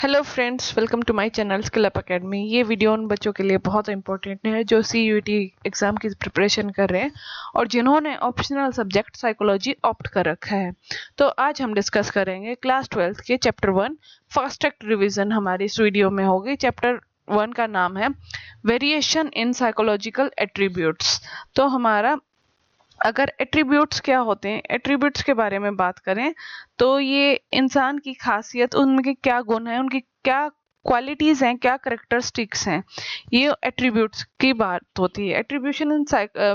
Hello friends, welcome to my channel skill up academy. ये video उन बच्चों के लिए बहुत इंपॉर्टेंट है जो CUET एग्जाम की प्रिपरेशन कर रहे हैं और जिन्होंने ऑप्शनल सब्जेक्ट साइकोलॉजी ऑप्ट कर रखा है। तो आज हम डिस्कस करेंगे क्लास 12 के चैप्टर 1 फास्ट ट्रैक रिवीजन हमारी इस वीडियो में होगी। चैप्टर 1 का नाम है वेरिएशन इन साइकोलॉजिकल एट्रीब्यूट्स। तो हमारा अगर एट्रीब्यूट्स क्या होते हैं, एट्रीब्यूट्स के बारे में बात करें तो ये इंसान की खासियत, उनके क्या गुण हैं, उनकी क्या क्वालिटीज हैं, क्या करेक्टरिस्टिक्स हैं, ये एट्रीब्यूट्स की बात होती है। Attribution in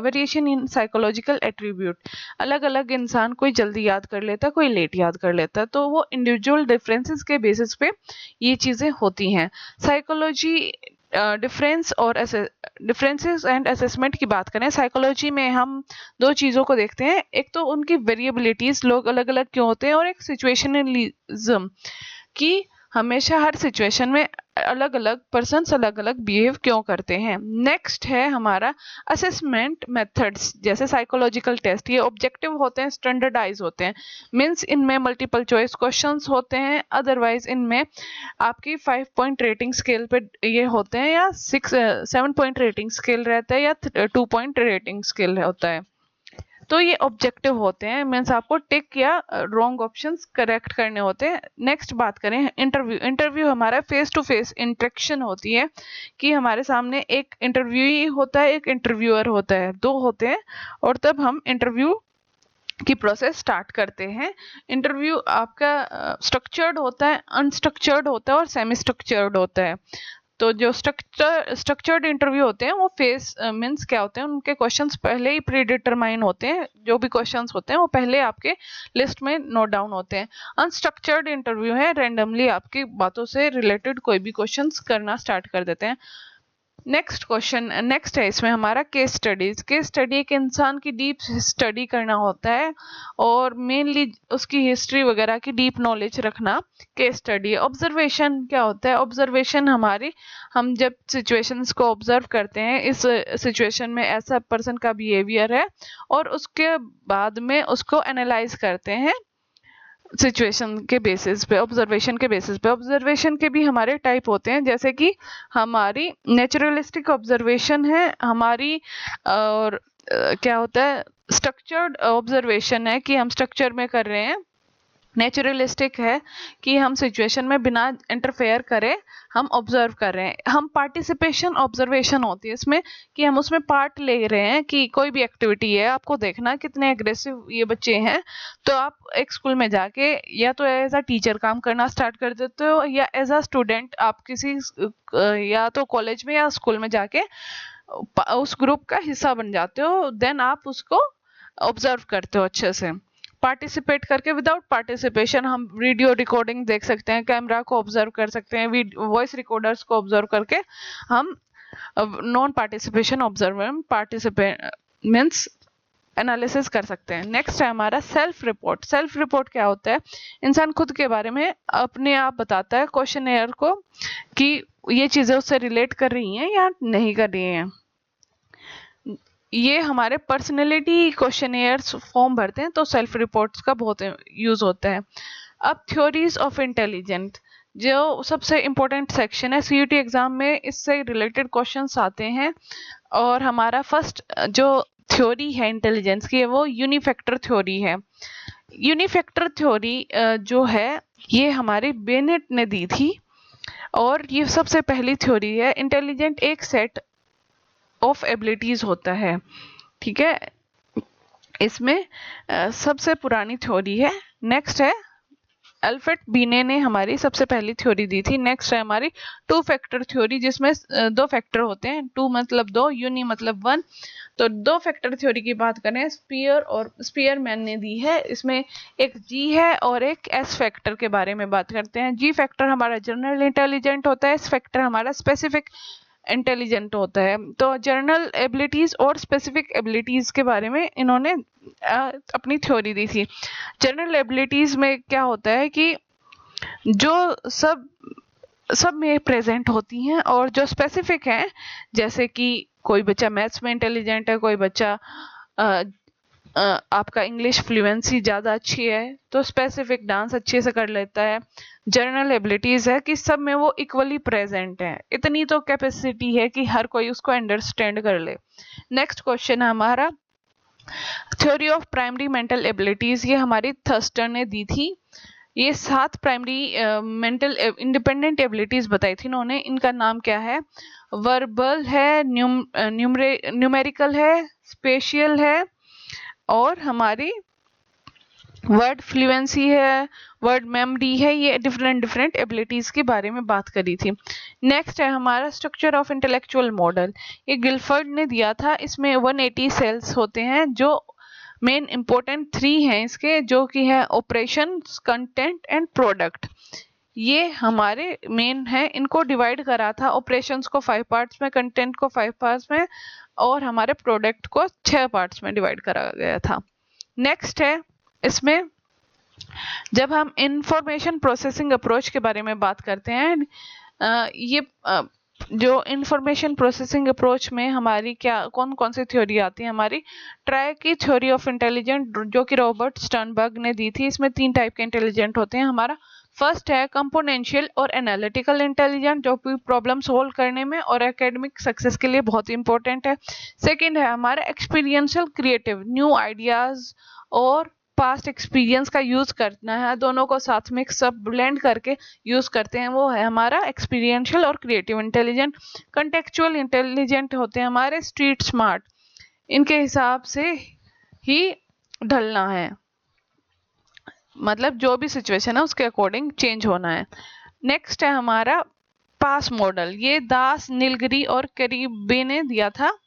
variation in psychological attribute, अलग अलग इंसान कोई जल्दी याद कर लेता है, कोई लेट याद कर लेता है, तो वो इंडिविजुअल डिफरेंसेस के बेसिस पे ये चीजें होती हैं। साइकोलॉजी डिफरेंसेस एंड असेसमेंट की बात करें, साइकोलॉजी में हम दो चीज़ों को देखते हैं। एक तो उनकी वेरिएबिलिटीज, लोग अलग अलग क्यों होते हैं, और एक सिचुएशनलिज्म कि हमेशा हर सिचुएशन में अलग अलग पर्सन्स अलग अलग बिहेव क्यों करते हैं। नेक्स्ट है हमारा असेसमेंट मेथड्स, जैसे साइकोलॉजिकल टेस्ट, ये ऑब्जेक्टिव होते हैं, स्टैंडर्डाइज होते हैं, मीन्स इनमें मल्टीपल चॉइस क्वेश्चंस होते हैं, अदरवाइज इनमें आपकी 5 पॉइंट रेटिंग स्केल पे ये होते हैं, या 7 पॉइंट रेटिंग स्केल रहता है, या 2 पॉइंट रेटिंग स्केल होता है। तो ये ऑब्जेक्टिव होते हैं, मीन्स आपको टिक या रॉन्ग ऑप्शंस करेक्ट करने होते हैं। नेक्स्ट बात करें इंटरव्यू। इंटरव्यू हमारा फेस टू फेस इंटरेक्शन होती है कि हमारे सामने एक इंटरव्यूई होता है, एक इंटरव्यूअर होता है, दो होते हैं, और तब हम इंटरव्यू की प्रोसेस स्टार्ट करते हैं। इंटरव्यू आपका स्ट्रक्चर्ड होता है, अनस्ट्रक्चर्ड होता है और सेमी स्ट्रक्चर्ड होता है। तो जो स्ट्रक्चर्ड इंटरव्यू होते हैं वो फेस मीन्स क्या होते हैं, उनके क्वेश्चंस पहले ही प्री डिटरमाइन होते हैं, जो भी क्वेश्चंस होते हैं वो पहले आपके लिस्ट में नोट डाउन होते हैं। अनस्ट्रक्चर्ड इंटरव्यू है, रैंडमली आपकी बातों से रिलेटेड कोई भी क्वेश्चंस करना स्टार्ट कर देते हैं। नेक्स्ट है इसमें हमारा केस स्टडीज। केस स्टडी एक इंसान की डीप स्टडी करना होता है और मेनली उसकी हिस्ट्री वगैरह की डीप नॉलेज रखना केस स्टडी। ऑब्जर्वेशन क्या होता है, ऑब्जर्वेशन हम जब सिचुएशंस को ऑब्जर्व करते हैं, इस सिचुएशन में ऐसा पर्सन का बिहेवियर है, और उसके बाद में उसको एनालाइज करते हैं सिचुएशन के बेसिस पे, ऑब्जर्वेशन के बेसिस पे। ऑब्जर्वेशन के भी हमारे टाइप होते हैं, जैसे कि हमारी नेचुरलिस्टिक ऑब्जर्वेशन है हमारी, और क्या होता है स्ट्रक्चर्ड ऑब्जर्वेशन है कि हम स्ट्रक्चर में कर रहे हैं। नेचुरलिस्टिक है कि हम सिचुएशन में बिना इंटरफेयर करे हम ऑब्जर्व कर रहे हैं। हम पार्टिसिपेशन ऑब्जर्वेशन होती है इसमें कि हम उसमें पार्ट ले रहे हैं, कि कोई भी एक्टिविटी है, आपको देखना कितने एग्रेसिव ये बच्चे हैं, तो आप एक स्कूल में जाके या तो एज अ टीचर काम करना स्टार्ट कर देते हो, या एज अ स्टूडेंट आप किसी या तो कॉलेज में या स्कूल में जाके उस ग्रुप का हिस्सा बन जाते हो, देन आप उसको ऑब्जर्व करते हो अच्छे से। पार्टिसिपेट करके, विदाउट पार्टिसिपेशन हम वीडियो रिकॉर्डिंग देख सकते हैं, कैमरा को ऑब्जर्व कर सकते हैं, वॉइस रिकॉर्डर्स को ऑब्जर्व करके हम non participation observer participate means analysis कर सकते हैं। नेक्स्ट है हमारा सेल्फ रिपोर्ट। सेल्फ रिपोर्ट क्या होता है, इंसान खुद के बारे में अपने आप बताता है क्वेश्चनेयर को कि ये चीजें उससे रिलेट कर रही हैं या नहीं कर रही हैं। ये हमारे पर्सनैलिटी क्वेश्चनेयर्स फॉर्म भरते हैं, तो सेल्फ रिपोर्ट्स का बहुत यूज होता है। अब थ्योरीज ऑफ इंटेलिजेंट, जो सबसे इम्पोर्टेंट सेक्शन है CUET एग्जाम में, इससे रिलेटेड क्वेश्चंस आते हैं। और हमारा फर्स्ट जो थ्योरी है इंटेलिजेंस की, वो यूनिफैक्टर थ्योरी है। यूनिफैक्टर थ्योरी जो है ये हमारी बेनेट ने दी थी, और ये सबसे पहली थ्योरी है। इंटेलिजेंट एक सेट ऑफ एबिलिटीज होता है, ठीक है, इसमें सबसे पुरानी थ्योरी है। नेक्स्ट है अल्फ्रेड बीने ने हमारी सबसे पहली थ्योरी दी थी। नेक्स्ट है हमारी 2 फैक्टर थ्योरी, जिसमें 2 फैक्टर होते हैं, 2 मतलब 2, यूनि मतलब 1। तो 2 फैक्टर थ्योरी की बात करें, स्पीयरमैन ने दी है। इसमें एक जी है और एक एस फैक्टर के बारे में बात करते हैं। जी फैक्टर हमारा जनरल इंटेलिजेंट होता है, एस फैक्टर हमारा स्पेसिफिक इंटेलिजेंट होता है। तो जनरल एबिलिटीज और स्पेसिफिक एबिलिटीज के बारे में इन्होंने अपनी थ्योरी दी थी। जनरल एबिलिटीज में क्या होता है कि जो सब में प्रेजेंट होती हैं, और जो स्पेसिफिक हैं, जैसे कि कोई बच्चा मैथ्स में इंटेलिजेंट है, कोई बच्चा आपका इंग्लिश फ्लुएंसी ज़्यादा अच्छी है तो स्पेसिफिक डांस अच्छे से कर लेता है। जनरल एबिलिटीज़ है कि सब में वो इक्वली प्रेजेंट है, इतनी तो कैपेसिटी है कि हर कोई उसको अंडरस्टैंड कर ले। नेक्स्ट क्वेश्चन है हमारा theory of primary mental abilities, ये हमारी थर्स्टर ने दी थी। ये 7 प्राइमरी मेंटल इंडिपेंडेंट एबिलिटीज बताई थी इन्होंने। इनका नाम क्या है? वर्बल है, न्यूमेरिकल है, स्पेशियल है और हमारी वर्ड फ्लुएंसी है, वर्ड मेमोरी है। ये डिफरेंट एबिलिटीज के बारे में बात करी थी। नेक्स्ट है हमारा स्ट्रक्चर ऑफ इंटेलेक्चुअल मॉडल, ये गिलफर्ड ने दिया था। इसमें 180 सेल्स होते हैं जो मेन इंपॉर्टेंट 3 हैं इसके, जो कि है ऑपरेशन, कंटेंट एंड प्रोडक्ट। ये हमारे मेन है, इनको डिवाइड करा था ऑपरेशंस को 5 पार्ट्स में, कंटेंट को 5 पार्ट्स में और हमारे प्रोडक्ट को 6 पार्ट्स में डिवाइड करा गया था। नेक्स्ट है इसमें जब हम इंफॉर्मेशन प्रोसेसिंग अप्रोच के बारे में बात करते हैं, ये जो इंफॉर्मेशन प्रोसेसिंग अप्रोच में हमारी क्या कौन कौन सी थ्योरी आती है? हमारी ट्राई की थ्योरी ऑफ इंटेलिजेंट, जो कि रॉबर्ट स्टर्नबर्ग ने दी थी। इसमें 3 टाइप के इंटेलिजेंट होते हैं हमारा। फर्स्ट है कंपोनेंशियल और एनालिटिकल इंटेलिजेंट, जो कि प्रॉब्लम सोल्व करने में और एकेडमिक सक्सेस के लिए बहुत इंपॉर्टेंट है। सेकंड है हमारा एक्सपीरियंशियल क्रिएटिव, न्यू आइडियाज और पास्ट एक्सपीरियंस का यूज करना है, दोनों को साथ में सब ब्लेंड करके यूज करते हैं, वो है हमारा एक्सपीरियंशियल और क्रिएटिव इंटेलिजेंट। कंटेक्चुअल इंटेलिजेंट होते हैं हमारे स्ट्रीट स्मार्ट, इनके हिसाब से ही ढलना है, मतलब जो भी सिचुएशन है उसके अकॉर्डिंग चेंज होना है। नेक्स्ट है हमारा पास मॉडल, ये दास, नीलगिरी और करीबे ने दिया था।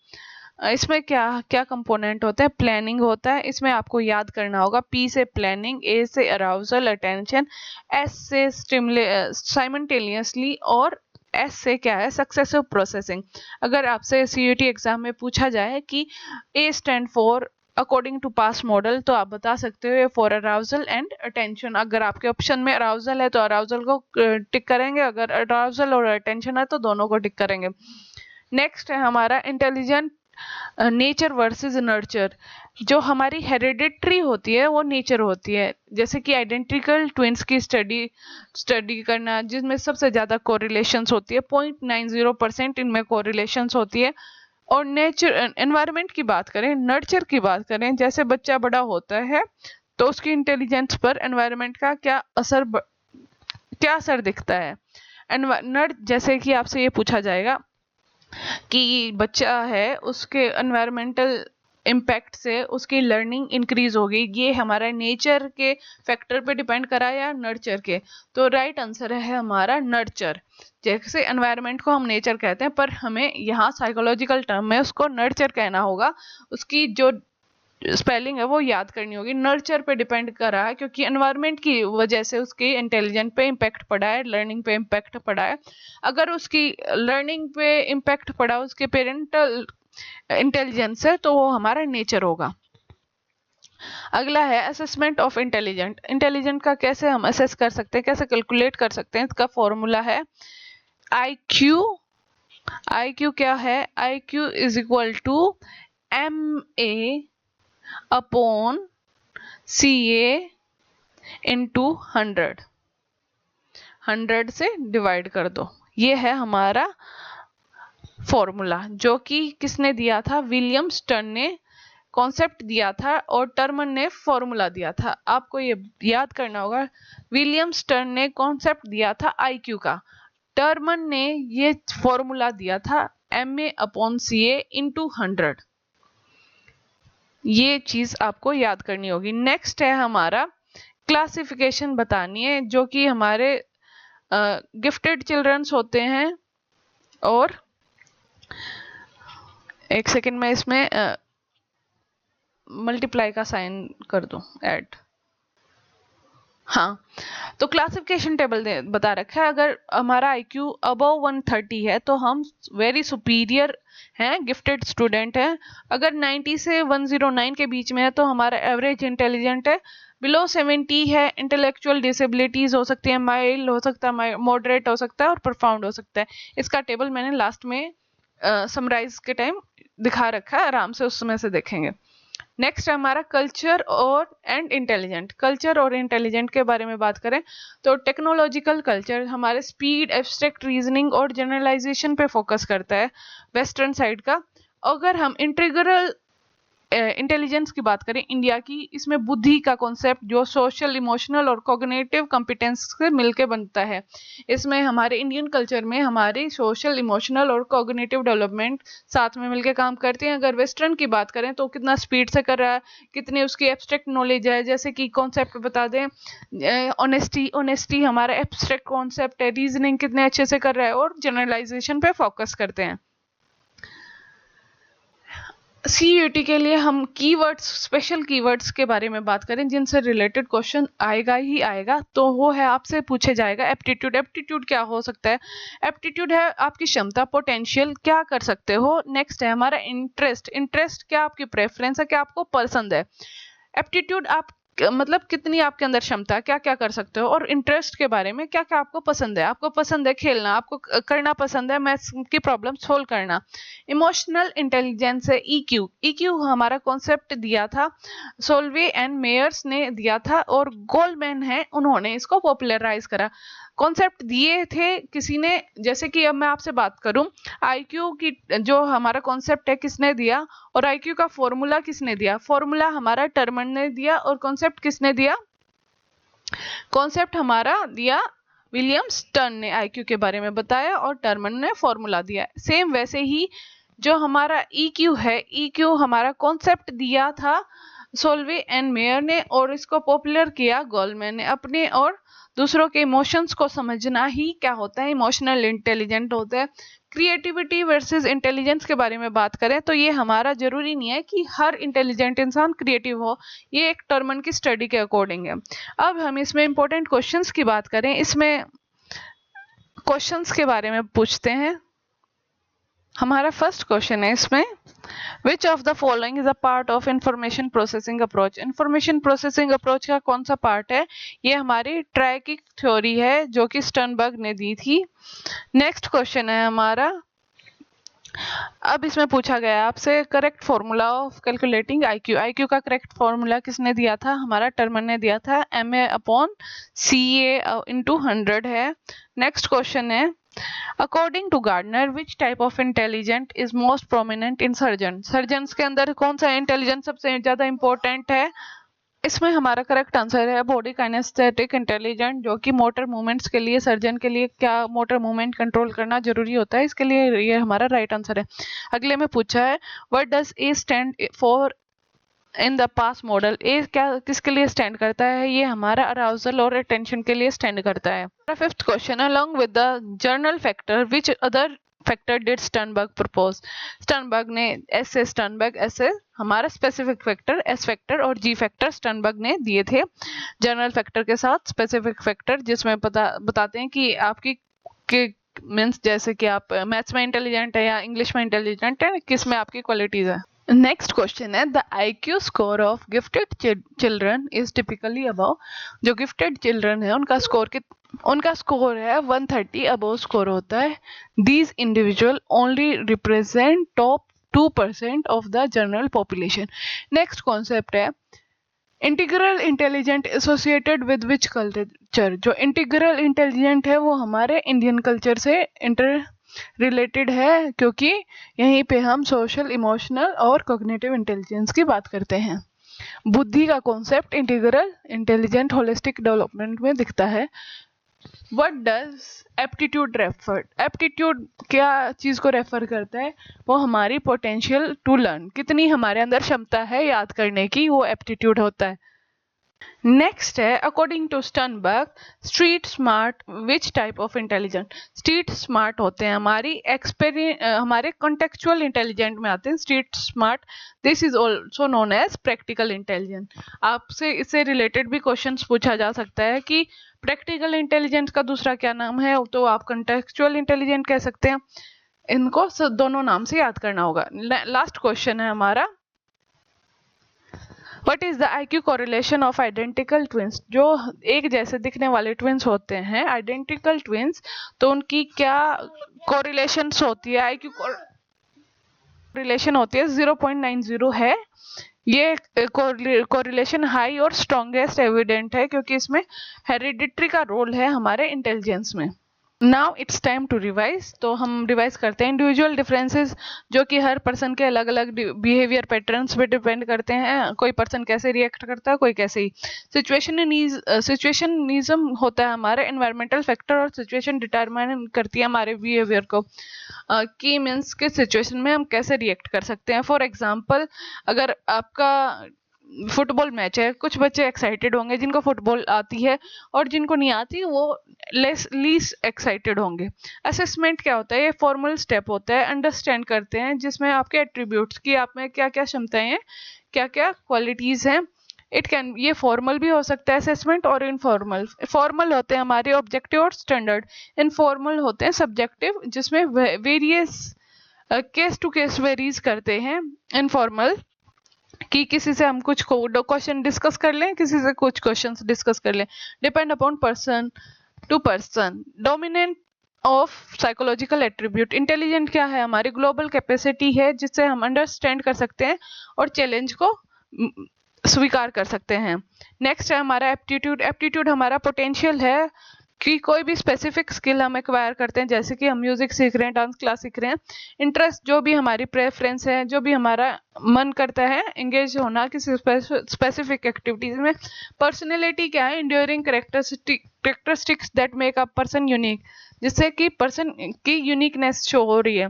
इसमें क्या क्या कंपोनेंट होता है? प्लानिंग होता है, इसमें आपको याद करना होगा। पी से प्लानिंग, ए से अराउजल अटेंशन, एस से साइमल्टेनियसली और एस से क्या है? Successive processing. अगर आपसे सीयूटी एग्जाम में पूछा जाए कि A stand for according to PASS model, तो आप बता सकते हो फॉर अराउजल एंड अटेंशन। अगर आपके ऑप्शन में अराउजल है तो अराउजल को टिक करेंगे, अगर अराउजल और अटेंशन है तो दोनों को टिक करेंगे। नेक्स्ट है हमारा इंटेलिजेंट नेचर वर्सेस नर्चर, जो हमारी हेरिडिटरी होती है वो नेचर होती है, जैसे कि आइडेंटिकल ट्विंस की स्टडी करना, जिसमें सबसे ज्यादा कोरिलेशंस होती है, 0.90% इनमें कोरिलेशंस होती है। और नेचर एनवायरनमेंट की बात करें, नर्चर की बात करें, जैसे बच्चा बड़ा होता है तो उसकी इंटेलिजेंस पर एनवायरनमेंट का क्या असर दिखता है। जैसे कि आपसे ये पूछा जाएगा कि बच्चा है उसके एनवायरमेंटल इम्पैक्ट से उसकी लर्निंग इंक्रीज होगी, ये हमारा नेचर के फैक्टर पे डिपेंड करा या नर्चर के? तो राइट आंसर है हमारा नर्चर। जैसे एनवायरनमेंट को हम नेचर कहते हैं, पर हमें यहाँ साइकोलॉजिकल टर्म में उसको नर्चर कहना होगा, उसकी जो स्पेलिंग है वो याद करनी होगी। नर्चर पे डिपेंड कर रहा है क्योंकि एनवायरनमेंट की वजह से उसकी इंटेलिजेंस पे इम्पैक्ट पड़ा है, लर्निंग पे इम्पैक्ट पड़ा है। अगर उसकी लर्निंग पे इम्पैक्ट पड़ा उसके पेरेंटल इंटेलिजेंस से, तो वो हमारा नेचर होगा। अगला है असेसमेंट ऑफ इंटेलिजेंट का कैसे हम असेस कर सकते हैं, कैसे कैलकुलेट कर सकते हैं? इसका फॉर्मूला है IQ क्या है? IQ is equal to MA upon CA into 100 से डिवाइड कर दो। ये है हमारा फॉर्मूला, जो कि किसने दिया था? विलियम स्टर्न ने कॉन्सेप्ट दिया था और टर्मन ने फॉर्मूला दिया था। आपको ये याद करना होगा, विलियम स्टर्न ने कॉन्सेप्ट दिया था IQ का, टर्मन ने ये फॉर्मूला दिया था MA अपॉन CA इंटू 100। ये चीज आपको याद करनी होगी। नेक्स्ट है हमारा क्लासिफिकेशन बतानी है, जो कि हमारे गिफ्टेड चिल्ड्रंस होते हैं। और एक सेकंड में इसमें मल्टीप्लाई का साइन कर दूं, ऐड। हाँ, तो क्लासिफिकेशन टेबल बता रखा है। अगर हमारा IQ अबव 130 है तो हम वेरी सुपीरियर हैं, गिफ्टेड स्टूडेंट हैं। अगर 90 से 109 के बीच में है तो हमारा एवरेज इंटेलिजेंट है। बिलो 70 है, इंटेलेक्चुअल डिसेबिलिटीज हो सकती है, माइल्ड हो सकता है, मॉडरेट हो सकता है और प्रोफाउंड हो सकता है। इसका टेबल मैंने लास्ट में समराइज के टाइम दिखा रखा है, आराम से उस समय से देखेंगे। नेक्स्ट है हमारा कल्चर और एंड इंटेलिजेंट। कल्चर और इंटेलिजेंट के बारे में बात करें तो टेक्नोलॉजिकल कल्चर हमारे स्पीड, एब्स्ट्रैक्ट रीजनिंग और जनरलाइजेशन पे फोकस करता है वेस्टर्न साइड का। अगर हम इंटीग्रल इंटेलिजेंस की बात करें इंडिया की, इसमें बुद्धि का कॉन्सेप्ट जो सोशल, इमोशनल और कॉग्निटिव कॉम्पिटेंस से मिलके बनता है। इसमें हमारे इंडियन कल्चर में हमारी सोशल, इमोशनल और कॉग्निटिव डेवलपमेंट साथ में मिलके काम करते हैं। अगर वेस्टर्न की बात करें तो कितना स्पीड से कर रहा है, कितनी उसकी एब्स्ट्रैक्ट नॉलेज है, जैसे कि कॉन्सेप्ट बता दें, ऑनेस्टी हमारा एब्स्ट्रैक्ट कॉन्सेप्ट है, रीजनिंग कितने अच्छे से कर रहा है, और जनरलाइजेशन पे फोकस करते हैं। सीयूईटी के लिए हम कीवर्ड्स, स्पेशल कीवर्ड्स के बारे में बात करें जिनसे रिलेटेड क्वेश्चन आएगा ही आएगा, तो वो है आपसे पूछे जाएगा एप्टीट्यूड। एप्टीट्यूड क्या हो सकता है? एप्टीट्यूड है आपकी क्षमता, पोटेंशियल, क्या कर सकते हो। नेक्स्ट है हमारा इंटरेस्ट। इंटरेस्ट क्या आपकी प्रेफरेंस है, क्या आपको पसंद है। एप्टीट्यूड आप मतलब कितनी आपके अंदर क्षमता, क्या क्या कर सकते हो। और इंटरेस्ट के बारे में क्या क्या आपको पसंद है। आपको पसंद है खेलना, आपको करना पसंद है मैथ्स की प्रॉब्लम सोल्व करना। इमोशनल इंटेलिजेंस है ईक्यू। ईक्यू हमारा कॉन्सेप्ट दिया था सोल्वे एंड मेयर्स ने दिया था, और गोल्डमैन है उन्होंने इसको पॉपुलराइज करा। कॉन्सेप्ट दिए थे किसी ने, जैसे कि अब मैं आपसे बात करूं आईक्यू की, जो हमारा कॉन्सेप्ट है किसने दिया, और आईक्यू का फॉर्मूला किसने दिया। फॉर्मूला हमारा टर्मन ने दिया, और कॉन्सेप्ट किसने दिया, कॉन्सेप्ट हमारा दिया विलियम स्टर्न ने। आईक्यू के बारे में बताया और टर्मन ने फॉर्मूला दिया। सेम वैसे ही जो हमारा ईक्यू है, ईक्यू हमारा कॉन्सेप्ट दिया था सोल्वे एंड मेयर ने, और इसको पॉपुलर किया गोल्डमैन ने। अपने और दूसरों के इमोशंस को समझना ही क्या होता है, इमोशनल इंटेलिजेंट होता है। क्रिएटिविटी वर्सेस इंटेलिजेंस के बारे में बात करें तो ये हमारा जरूरी नहीं है कि हर इंटेलिजेंट इंसान क्रिएटिव हो, ये एक टर्मन की स्टडी के अकॉर्डिंग है। अब हम इसमें इंपॉर्टेंट क्वेश्चंस की बात करें, इसमें क्वेश्चंस के बारे में पूछते हैं। हमारा फर्स्ट क्वेश्चन है इसमें, Which of the following is a part of information processing approach? Information processing approach का कौन सा पार्ट है? ये हमारी ट्रैकिक थ्योरी है जो कि स्टर्नबर्ग ने दी थी। नेक्स्ट क्वेश्चन है हमारा, अब इसमें पूछा गया आपसे correct formula of calculating IQ. IQ का करेक्ट फॉर्मूला किसने दिया था? हमारा टर्मन ने दिया था, MA/CA into 100 है। नेक्स्ट क्वेश्चन है, According to Gardner, which type of intelligence is most prominent in surgeon? Surgeons के अंदर कौन सा इंटेलिजेंस सबसे ज्यादा इंपॉर्टेंट है? इसमें हमारा करेक्ट आंसर है बॉडी काइनेस्थेटिक इंटेलिजेंट, जो कि मोटर मूवमेंट्स के लिए, सर्जन के लिए क्या मोटर मूवमेंट कंट्रोल करना जरूरी होता है, इसके लिए ये हमारा राइट आंसर है। अगले में पूछा है what does A stand for in the PASS model. A क्या किसके लिए स्टैंड करता है? ये हमारा अराउजल और अटेंशन के लिए स्टैंड करता है। Fifth question, along with the journal factor which other factor did Sternberg propose. Sternberg ने ऐसे, स्टर्नबर्ग ऐसे हमारा स्पेसिफिक फैक्टर, एस फैक्टर और जी फैक्टर स्टर्नबर्ग ने दिए थे जर्नल फैक्टर के साथ स्पेसिफिक फैक्टर, जिसमें बताते हैं कि आपकी मीन्स जैसे कि आप मैथ्स में इंटेलिजेंट है या इंग्लिश में इंटेलिजेंट है, किस में आपकी क्वालिटीज है। नेक्स्ट क्वेश्चन है, the IQ score of gifted children is typically above. जो गिफ्टेड चिल्ड्रन है उनका स्कोर है 130 अबव स्कोर होता है। These individual only represent top 2% of the general population. Next concept है integral intelligent associated with which culture. जो integral intelligent है वो हमारे इंडियन कल्चर से रिलेटेड है, क्योंकि यहीं पे हम सोशल, इमोशनल और कॉग्निटिव इंटेलिजेंस की बात करते हैं। बुद्धि का concept integral intelligent holistic development में दिखता है। What does aptitude refer? Aptitude क्या चीज को रेफर करता है? वो हमारी पोटेंशियल टू लर्न, कितनी हमारे अंदर क्षमता है याद करने की, वो एप्टीट्यूड होता है। नेक्स्ट है according to Sternberg, street smart which type of intelligent. Street smart होते हैं हमारे कॉन्टेक्चुअल इंटेलिजेंट में आते हैं street smart. This is also known as practical intelligent. आपसे इससे रिलेटेड भी क्वेश्चंस पूछा जा सकता है कि प्रैक्टिकल इंटेलिजेंस का दूसरा क्या नाम है, तो आप कॉन्टेक्चुअल इंटेलिजेंट कह सकते हैं। इनको दोनों नाम से याद करना होगा। लास्ट क्वेश्चन है हमारा, What is the IQ correlation of identical twins? जो एक जैसे दिखने वाले ट्विंस होते हैं, आइडेंटिकल ट्विंस, तो उनकी क्या कोरिलेशंस होती है? IQ कोरिलेशन होती है 0.90 है। ये कोरिलेशन हाई और स्ट्रॉन्गेस्ट एविडेंट है क्योंकि इसमें हेरिडिटरी का रोल है हमारे इंटेलिजेंस में। Now it's time to revise. तो हम रिवाइज करते हैं इंडिविजुअल डिफरेंसेस जो कि हर पर्सन के अलग अलग बिहेवियर पैटर्न्स पे डिपेंड करते हैं। कोई पर्सन कैसे रिएक्ट करता है, कोई कैसे ही। सिचुएशनिज्म होता है हमारा एनवायरमेंटल फैक्टर और सिचुएशन डिटरमाइन करती है हमारे बिहेवियर को कि मीन्स के सिचुएशन में हम कैसे रिएक्ट कर सकते हैं। फॉर एग्जाम्पल, अगर आपका फुटबॉल मैच है, कुछ बच्चे एक्साइटेड होंगे जिनको फुटबॉल आती है और जिनको नहीं आती वो लीस्ट एक्साइटेड होंगे। असेसमेंट क्या होता है? ये फॉर्मल स्टेप होता है, अंडरस्टैंड करते हैं जिसमें आपके एट्रीब्यूट्स की आप में क्या क्या क्षमताएं हैं, क्या क्या क्वालिटीज हैं। ये फॉर्मल भी हो सकता है असेसमेंट और इनफॉर्मल। फॉर्मल होते हैं हमारे ऑब्जेक्टिव और स्टैंडर्ड, इनफॉर्मल होते हैं सब्जेक्टिव जिसमें various case to case varies करते हैं। इनफॉर्मल कि किसी से हम कुछ क्वेश्चन डिस्कस कर लें, किसी से कुछ क्वेश्चंस डिस्कस कर लें, depend upon person to person. Dominant of psychological attribute. Intelligent क्या है? हमारी ग्लोबल कैपेसिटी है जिससे हम अंडरस्टैंड कर सकते हैं और चैलेंज को स्वीकार कर सकते हैं। नेक्स्ट है हमारा एप्टीट्यूड। एप्टीट्यूड हमारा पोटेंशियल है कि कोई भी स्पेसिफिक स्किल हम एक्वायर करते हैं, जैसे कि हम म्यूजिक सीख रहे हैं, डांस क्लास सीख रहे हैं। इंटरेस्ट, जो भी हमारी प्रेफरेंस है, जो भी हमारा मन करता है एंगेज होना किसी स्पेसिफिक एक्टिविटीज में। पर्सनैलिटी क्या है? Enduring characteristics that make a person unique, जिससे कि पर्सन की यूनिकनेस शो हो रही है।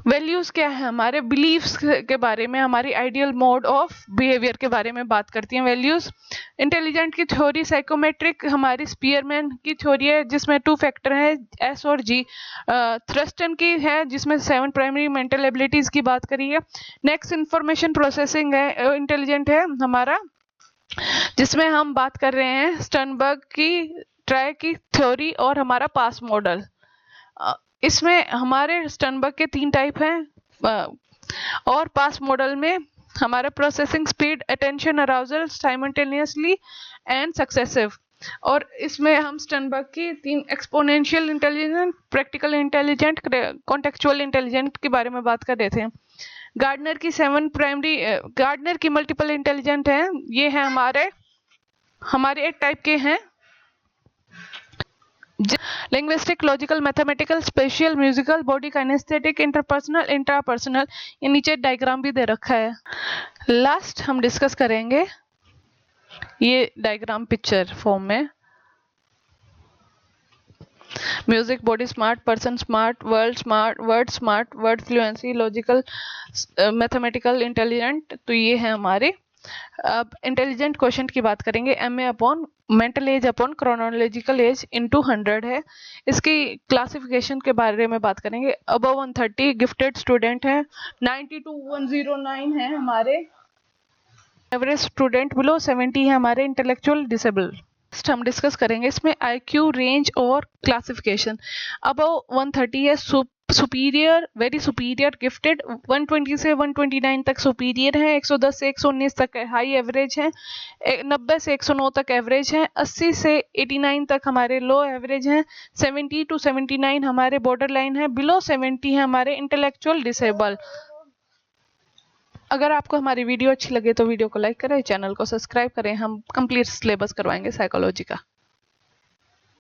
वैल्यूज क्या है? हमारे बिलीव्स के बारे में, हमारी आइडियल मोड ऑफ बिहेवियर के बारे में बात करती हैं वैल्यूज। इंटेलिजेंट की थ्योरी साइकोमेट्रिक हमारी स्पीयरमैन की थ्योरी है जिसमें 2 फैक्टर है, एस और जी। थ्रस्टन की है जिसमें 7 प्राइमरी मेंटल एबिलिटीज की बात करी है। नेक्स्ट इंफॉर्मेशन प्रोसेसिंग है, इंटेलिजेंट है हमारा, जिसमें हम बात कर रहे हैं स्टर्नबर्ग की ट्राई की थ्योरी और हमारा पास मॉडल। इसमें हमारे स्टर्नबर्ग के 3 टाइप हैं और पास मॉडल में हमारा processing speed, attention, arousal, simultaneously and successive. और इसमें हम स्टर्नबर्ग की 3 exponential intelligent, practical intelligent, contextual intelligent के बारे में बात कर रहे थे। गार्डनर की 7 प्राइमरी, गार्डनर की मल्टीपल इंटेलिजेंट हैं। ये है हमारे 8 टाइप के हैं, linguistic, logical, mathematical, spatial, musical, body kinesthetic, interpersonal, intrapersonal. ये नीचे डायग्राम भी दे रखा है। लास्ट हम डिस्कस करेंगे ये डायग्राम पिक्चर फॉर्म में। Music, body smart, person smart, word smart, word fluency, logical, mathematical, intelligent. तो ये है हमारे। अब इंटेलिजेंट क्वेश्चन की बात करेंगे। MA upon mental as upon chronological age into 100 है। इसकी क्लासिफिकेशन के बारे में बात करेंगे। अबव 130 गिफ्टेड स्टूडेंट है, 90 to 109 है हमारे एवरेज स्टूडेंट, बिलो 70 है हमारे इंटेलेक्चुअल डिसेबल। हम डिस्कस करेंगे इसमें IQ रेंज और क्लासिफिकेशन। अबव 130 है सुपीरियर, वेरी सुपीरियर, गिफ्टेड 120 से 129 तक सुपीरियर है, 110 से 119 तक हाई एवरेज है, 90 से 109 तक एवरेज है, 80 से 89 तक हमारे लो एवरेज हैं, 70 to 79 हमारे बॉर्डर लाइन है, बिलो 70 है हमारे इंटेलेक्चुअल डिसेबल। अगर आपको हमारी वीडियो अच्छी लगे तो वीडियो को लाइक करें, चैनल को सब्सक्राइब करें। हम कंप्लीट सिलेबस करवाएंगे साइकोलॉजी का।